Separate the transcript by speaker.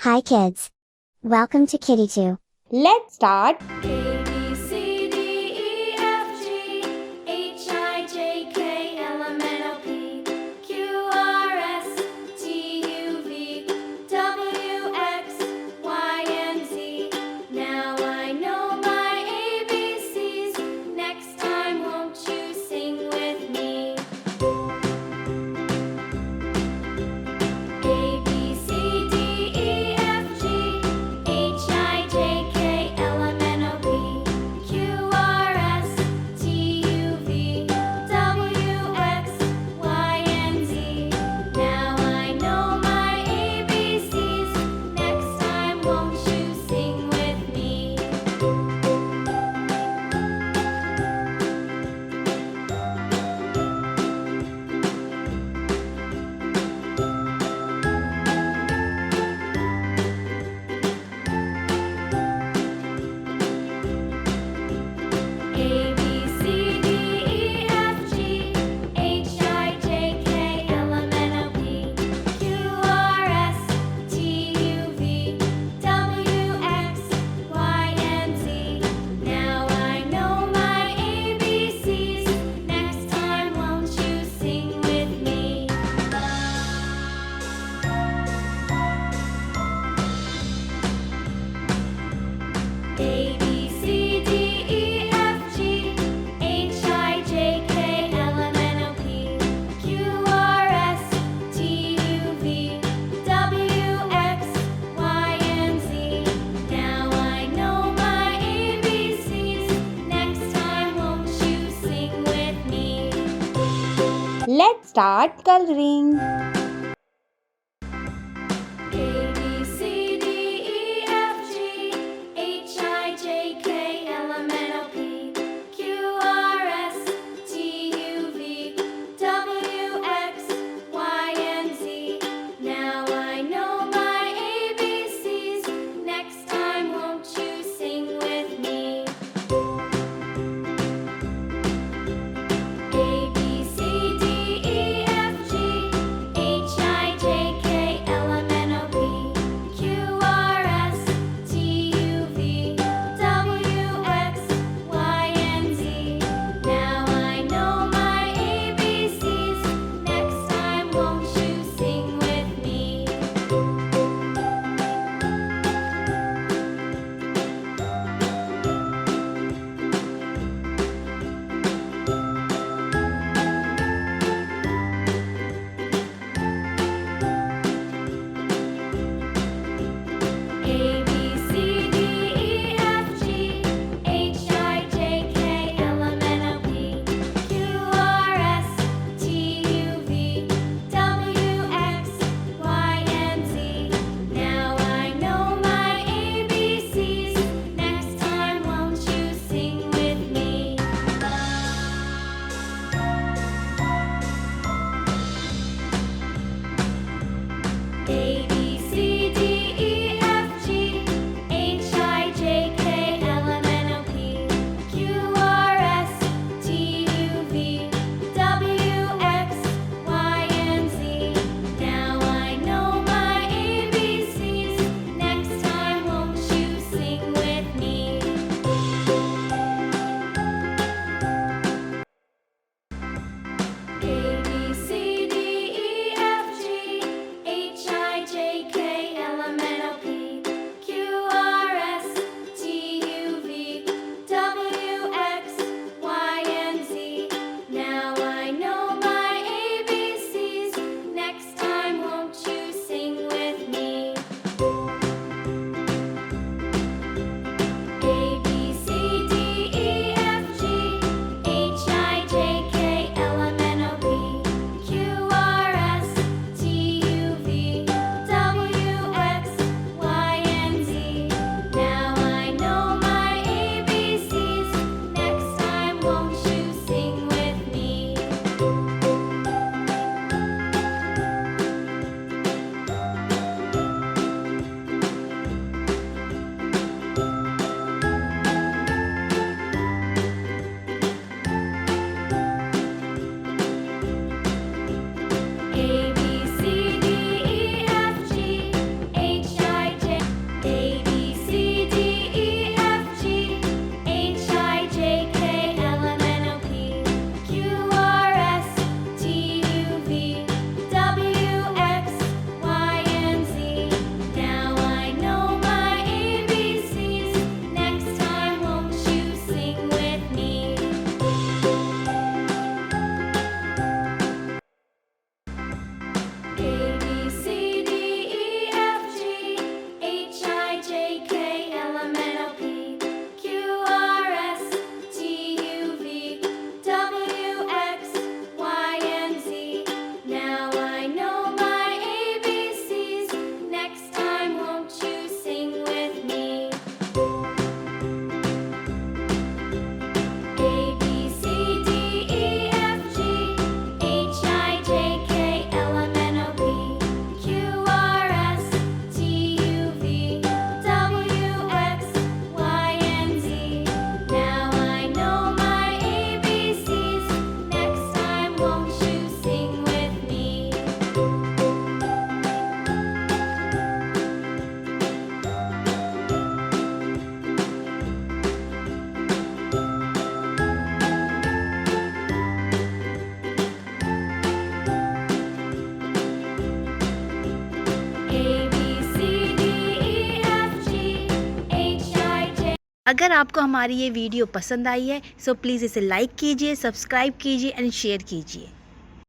Speaker 1: Hi kids. Welcome to KittyToo.
Speaker 2: Let's start.
Speaker 3: A B C D E F G H I J K L M N O P Q R S T U V W X Y and Z. Now I know my ABCs. Next time, won't you sing with me? A B C D E F G H I J K L M N O P Q R S T U V W X Y and Z. Now I know my ABCs. Next time, won't you sing with me? A B C D E F G H I J K L M N O P Q R S T U V W X Y and Z. Now I know my ABCs. Next time, won't you sing with me? A B C D E F G H I J K L M N O P Q R S T U V W X Y and Z. Now I know my ABCs. Next time, won't you sing with me?
Speaker 2: Let's start coloring.
Speaker 3: A B C D E F G H I J K L M N O P Q R S T U V W X Y and Z. Now I know my ABCs. Next time, won't you sing with me? A B C D E F G
Speaker 4: अगर आपको हमारी ये video पसंद आई है so please इसे like कीजिए, subscribe कीजिए and share कीजिए।